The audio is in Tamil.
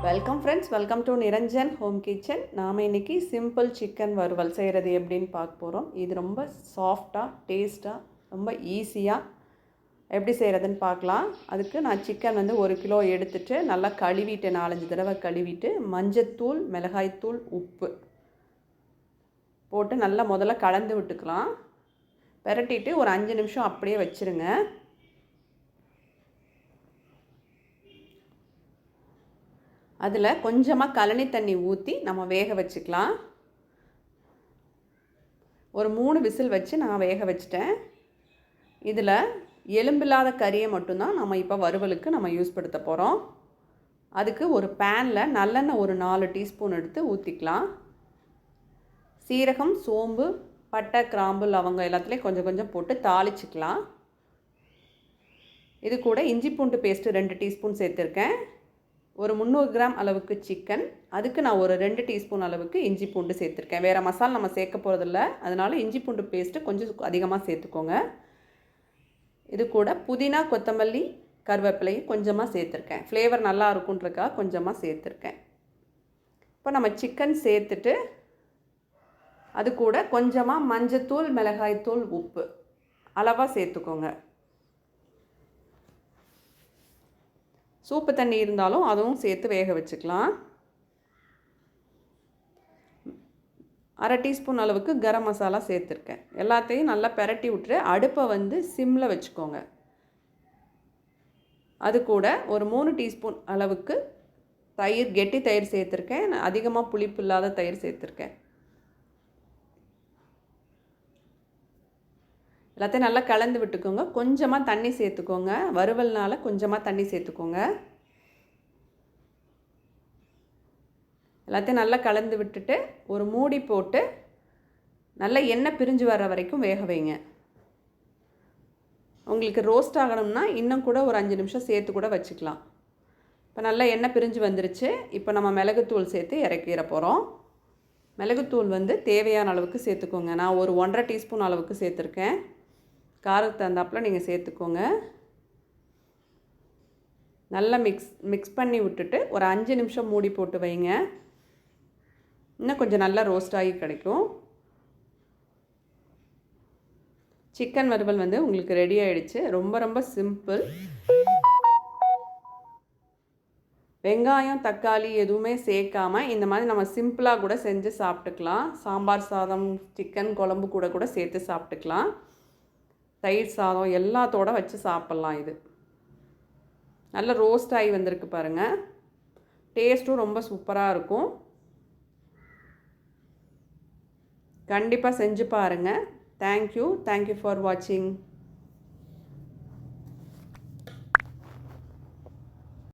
Welcome friends, welcome to Niranjan home kitchen. நாம் இன்றைக்கி சிம்பிள் சிக்கன் வறுவல் செய்கிறது எப்படின்னு பார்க்க போகிறோம். இது ரொம்ப சாஃப்டாக, டேஸ்ட்டாக, ரொம்ப ஈஸியாக எப்படி செய்கிறதுன்னு பார்க்கலாம். அதுக்கு நான் சிக்கன் வந்து 1 கிலோ எடுத்துகிட்டு நல்லா கழுவிட்டு 4-5 தடவை கழுவிட்டு மஞ்சத்தூள், மிளகாய்த்தூள், உப்பு போட்டு நல்லா முதல்ல கலந்து விட்டுக்கலாம். பெரட்டிட்டு ஒரு 5 நிமிஷம் அப்படியே வச்சுருங்க. அதில் கொஞ்சமாக கழனி தண்ணி ஊற்றி நம்ம வேக வச்சுக்கலாம். ஒரு 3 விசில் வச்சு நான் வேக வச்சிட்டேன். இதில் எலும்பில்லாத கறியை மட்டும்தான் நம்ம இப்போ வறுவலுக்கு நம்ம யூஸ் படுத்த போகிறோம். அதுக்கு ஒரு பேனில் நல்லெண்ணெய் ஒரு 4 டீஸ்பூன் எடுத்து ஊற்றிக்கலாம். சீரகம், சோம்பு, பட்டை, கிராம்பு, லவங்கம் எல்லாத்துலேயும் கொஞ்சம் கொஞ்சம் போட்டு தாளிச்சிக்கலாம். இது கூட இஞ்சி பூண்டு பேஸ்ட்டு 2 டீஸ்பூன் சேர்த்துருக்கேன். ஒரு 300 கிராம் அளவுக்கு சிக்கன், அதுக்கு நான் ஒரு 2 டீஸ்பூன் அளவுக்கு இஞ்சி பூண்டு சேர்த்துருக்கேன். வேறு மசாலா நம்ம சேர்க்க போகிறதில்ல, அதனால் இஞ்சி பூண்டு பேஸ்ட்டு கொஞ்சம் அதிகமாக சேர்த்துக்கோங்க. இது கூட புதினா, கொத்தமல்லி, கருவேப்பிலையும் கொஞ்சமாக சேர்த்துருக்கேன். ஃப்ளேவர் நல்லா இருக்குன்றக்காக கொஞ்சமாக சேர்த்துருக்கேன். இப்போ நம்ம சிக்கன் சேர்த்துட்டு அது கூட கொஞ்சமாக மஞ்சத்தூள், மிளகாய்த்தூள், உப்பு அளவாக சேர்த்துக்கோங்க. சூப்பு தண்ணி இருந்தாலும் அதுவும் சேர்த்து வேக வச்சுக்கலாம். 1/2 டீஸ்பூன் அளவுக்கு கரம் மசாலா சேர்த்துருக்கேன். எல்லாத்தையும் நல்லா பெரட்டி விட்டுரு. அடுப்பை வந்து சிம்மில் வச்சுக்கோங்க. அது கூட ஒரு 3 டீஸ்பூன் அளவுக்கு தயிர், கெட்டி தயிர் சேர்த்துருக்கேன். அதிகமாக புளிப்பு இல்லாத தயிர் சேர்த்துருக்கேன். எல்லாத்தையும் நல்லா கலந்து விட்டுக்கோங்க. கொஞ்சமாக தண்ணி சேர்த்துக்கோங்க. வறுவல்னால கொஞ்சமாக தண்ணி சேர்த்துக்கோங்க. எல்லாத்தையும் நல்லா கலந்து விட்டுட்டு ஒரு மூடி போட்டு நல்லா எண்ணெய் பிரிஞ்சு வர வரைக்கும் வேக வைங்க. உங்களுக்கு ரோஸ்ட் ஆகணும்னா இன்னும் கூட ஒரு 5 நிமிஷம் சேர்த்து கூட வச்சுக்கலாம். இப்போ நல்லா எண்ணெய் பிரிஞ்சு வந்துருச்சு. இப்போ நம்ம மிளகுத்தூள் சேர்த்து இறக்கிற போகிறோம். மிளகுத்தூள் வந்து தேவையான அளவுக்கு சேர்த்துக்கோங்க. நான் ஒரு 1.5 டீஸ்பூன் அளவுக்கு சேர்த்துருக்கேன். காரத்துக்கு தகுந்தாப்பில் நீங்கள் சேர்த்துக்கோங்க. நல்லா மிக்ஸ் பண்ணி விட்டுட்டு ஒரு 5 நிமிஷம் மூடி போட்டு வைங்க. இன்னும் கொஞ்சம் நல்லா ரோஸ்ட் ஆகி கிடைக்கும். சிக்கன் வறுவல் வந்து உங்களுக்கு ரெடி ஆகிடுச்சு. ரொம்ப ரொம்ப சிம்பிள். வெங்காயம், தக்காளி எதுவுமே சேர்க்காம இந்த மாதிரி நம்ம சிம்பிளாக கூட செஞ்சு சாப்பிட்டுக்கலாம். சாம்பார் சாதம், சிக்கன் குழம்பு கூட கூட சேர்த்து சாப்பிட்டுக்கலாம். தயிர் சாதம் எல்லாத்தோடு வச்சு சாப்பிட்லாம். இது நல்ல ரோஸ்ட் ஆகி வந்திருக்கு பாருங்கள். டேஸ்ட்டும் ரொம்ப சூப்பராக இருக்கும். கண்டிப்பாக செஞ்சு பாருங்கள். தேங்க்யூ ஃபார் வாட்சிங்.